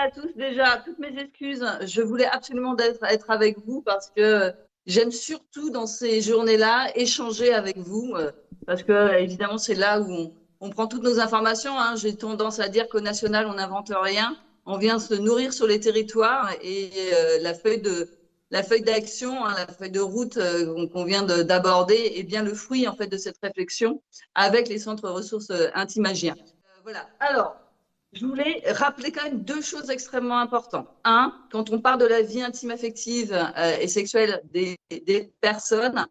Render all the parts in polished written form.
à tous déjà, toutes mes excuses. Je voulais absolument être avec vous parce que j'aime surtout dans ces journées-là échanger avec vous parce que évidemment c'est là où on prend toutes nos informations, hein. J'ai tendance à dire qu'au national on n'invente rien. On vient se nourrir sur les territoires et la feuille d'action, hein, la feuille de route qu'on vient d'aborder est bien le fruit en fait de cette réflexion avec les centres ressources Intimagia. Voilà. Alors, je voulais rappeler quand même deux choses extrêmement importantes. Un, quand on parle de la vie intime, affective et sexuelle des personnes,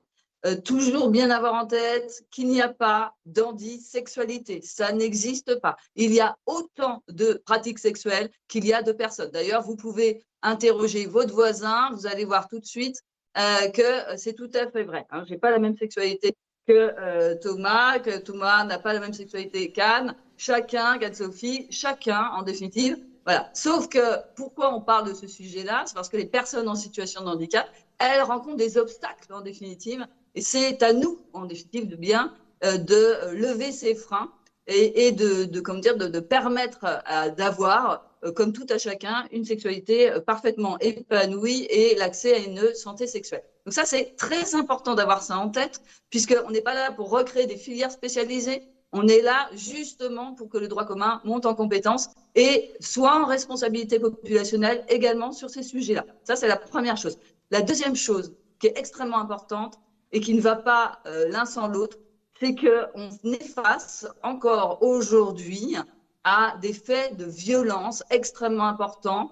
toujours bien avoir en tête qu'il n'y a pas d'handisexualité. Ça n'existe pas. Il y a autant de pratiques sexuelles qu'il y a de personnes. D'ailleurs, vous pouvez interroger votre voisin, vous allez voir tout de suite que c'est tout à fait vrai. Hein. Je n'ai pas la même sexualité que Thomas n'a pas la même sexualité qu'Anne, chacun, qu'Anne-Sophie, chacun en définitive. Voilà. Sauf que pourquoi on parle de ce sujet-là? C'est parce que les personnes en situation de handicap, elles rencontrent des obstacles en définitive, et c'est à nous en définitive de bien de lever ces freins et de permettre d'avoir, comme tout à chacun, une sexualité parfaitement épanouie et l'accès à une santé sexuelle. Donc ça, c'est très important d'avoir ça en tête, puisqu'on n'est pas là pour recréer des filières spécialisées, on est là justement pour que le droit commun monte en compétences et soit en responsabilité populationnelle également sur ces sujets-là. Ça, c'est la première chose. La deuxième chose qui est extrêmement importante et qui ne va pas l'un sans l'autre, c'est qu'on est face encore aujourd'hui à des faits de violence extrêmement importants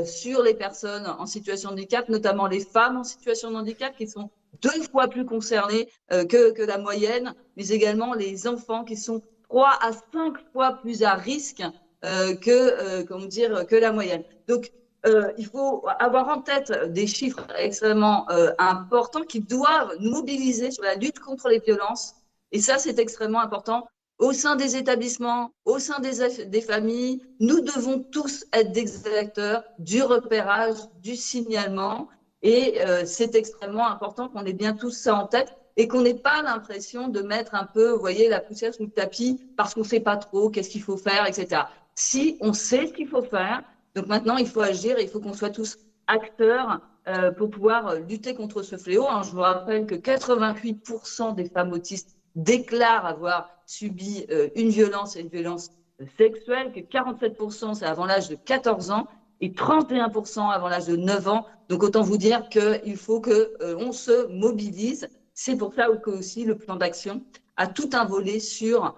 sur les personnes en situation de handicap, notamment les femmes en situation de handicap qui sont 2 fois plus concernées que la moyenne, mais également les enfants qui sont 3 à 5 fois plus à risque que la moyenne. Donc, il faut avoir en tête des chiffres extrêmement importants qui doivent nous mobiliser sur la lutte contre les violences. Et ça, c'est extrêmement important. Au sein des établissements, au sein des familles, nous devons tous être des acteurs du repérage, du signalement. Et c'est extrêmement important qu'on ait bien tous ça en tête et qu'on n'ait pas l'impression de mettre un peu, vous voyez, la poussière sous le tapis parce qu'on ne sait pas trop qu'est-ce qu'il faut faire, etc. Si on sait ce qu'il faut faire, donc maintenant il faut agir et il faut qu'on soit tous acteurs pour pouvoir lutter contre ce fléau. Hein. Je vous rappelle que 88% des femmes autistes déclarent avoir subi une violence sexuelle, que 47% c'est avant l'âge de 14 ans et 31% avant l'âge de 9 ans. Donc autant vous dire qu'il faut qu'on se mobilise. C'est pour ça que aussi le plan d'action a tout un volet sur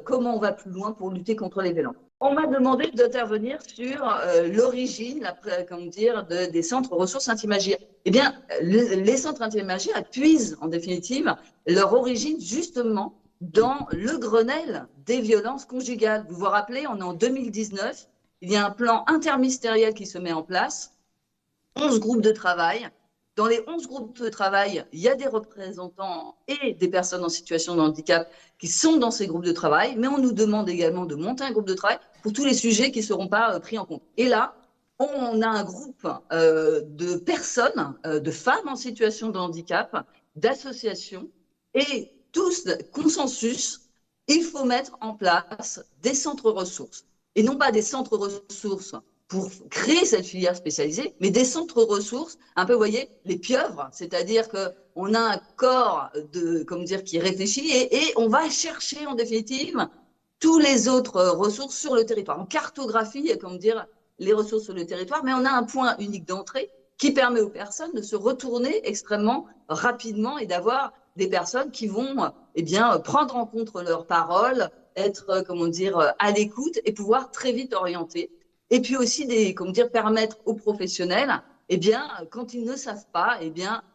comment on va plus loin pour lutter contre les violences. On m'a demandé d'intervenir sur l'origine, des centres ressources Intimagia. Eh bien, les centres Intimagia puisent en définitive leur origine justement dans le Grenelle des violences conjugales. Vous vous rappelez, on est en 2019, il y a un plan interministériel qui se met en place, 11 groupes de travail. Dans les 11 groupes de travail, il y a des représentants et des personnes en situation de handicap qui sont dans ces groupes de travail, mais on nous demande également de monter un groupe de travail pour tous les sujets qui ne seront pas pris en compte. Et là, on a un groupe de personnes, de femmes en situation de handicap, d'associations, et tous, consensus, il faut mettre en place des centres ressources. Et non pas des centres ressources pour créer cette filière spécialisée, mais des centres ressources, un peu, vous voyez, les pieuvres, c'est-à-dire qu'on a un corps qui réfléchit et on va chercher en définitive tous les autres ressources sur le territoire. On cartographie, les ressources sur le territoire, mais on a un point unique d'entrée qui permet aux personnes de se retourner extrêmement rapidement et d'avoir des personnes qui vont prendre en compte leurs paroles, être à l'écoute et pouvoir très vite orienter. Et puis aussi permettre aux professionnels, quand ils ne savent pas,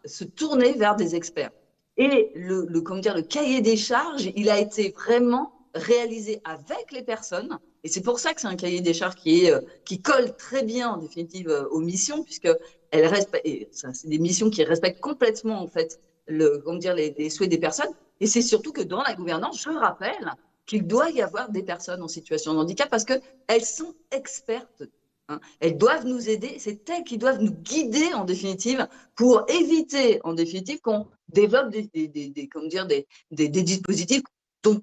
se tourner vers des experts. Et le cahier des charges, il a été vraiment réalisé avec les personnes. Et c'est pour ça que c'est un cahier des charges qui colle très bien, en définitive, aux missions, puisque c'est des missions qui respectent complètement, en fait, les souhaits des personnes. Et c'est surtout que dans la gouvernance, je rappelle qu'il doit y avoir des personnes en situation de handicap parce qu'elles sont expertes. Hein. Elles doivent nous aider, c'est elles qui doivent nous guider en définitive pour éviter en définitive qu'on développe des dispositifs dont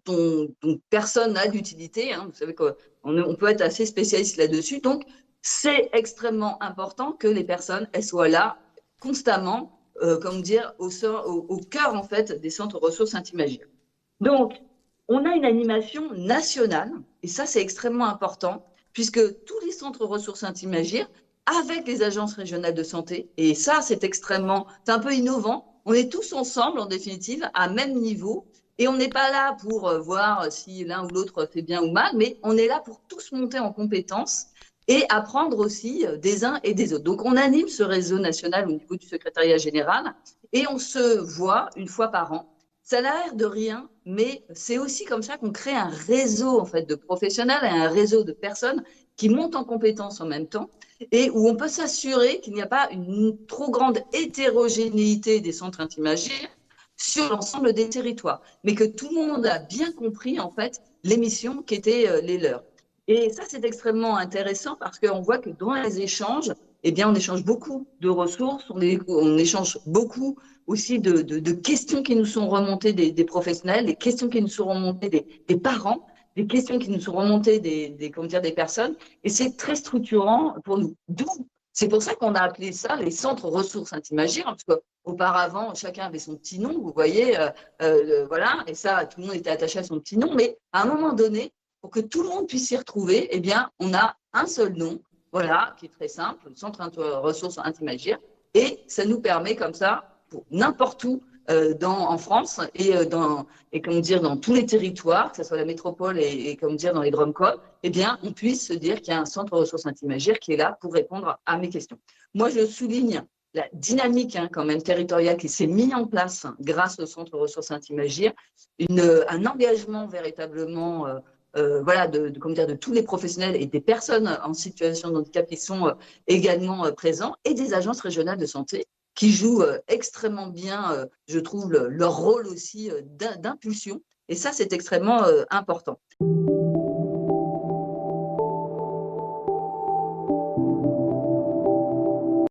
personne n'a d'utilité. Hein. Vous savez qu'on peut être assez spécialiste là-dessus. Donc, c'est extrêmement important que les personnes elles soient là constamment, comment dire, au cœur en fait des centres ressources Intimagia. Donc, on a une animation nationale, et ça c'est extrêmement important, puisque tous les centres ressources Intimagir, avec les agences régionales de santé, et ça c'est un peu innovant, on est tous ensemble en définitive à même niveau, et on n'est pas là pour voir si l'un ou l'autre fait bien ou mal, mais on est là pour tous monter en compétences et apprendre aussi des uns et des autres. Donc on anime ce réseau national au niveau du secrétariat général, et on se voit une fois par an. Ça n'a l'air de rien, mais c'est aussi comme ça qu'on crée un réseau en fait de professionnels et un réseau de personnes qui montent en compétences en même temps et où on peut s'assurer qu'il n'y a pas une trop grande hétérogénéité des centres Intimagia sur l'ensemble des territoires, mais que tout le monde a bien compris en fait les missions qui étaient les leurs. Et ça, c'est extrêmement intéressant parce qu'on voit que dans les échanges, eh bien, on échange beaucoup de ressources, on échange beaucoup aussi de questions qui nous sont remontées des professionnels, des questions qui nous sont remontées des parents, des questions qui nous sont remontées comment dire, des personnes. Et c'est très structurant pour nous. C'est pour ça qu'on a appelé ça les centres ressources Intimagia, parce qu'auparavant, chacun avait son petit nom, vous voyez, voilà, et ça, tout le monde était attaché à son petit nom. Mais à un moment donné, pour que tout le monde puisse s'y retrouver, eh bien, on a un seul nom, voilà, qui est très simple, le centre ressources Intimagia, et ça nous permet comme ça, pour n'importe où en France et comment dire, dans tous les territoires, que ce soit la métropole et comment dire, dans les DROM-COM, eh bien, on puisse se dire qu'il y a un centre ressources Intimagia qui est là pour répondre à mes questions. Moi, je souligne la dynamique quand même territoriale qui s'est mise en place grâce au centre ressources Intimagia, un engagement véritablement voilà, comment dire, de tous les professionnels et des personnes en situation de handicap qui sont également présents et des agences régionales de santé qui jouent extrêmement bien, je trouve, leur rôle aussi d'impulsion. Et ça, c'est extrêmement important.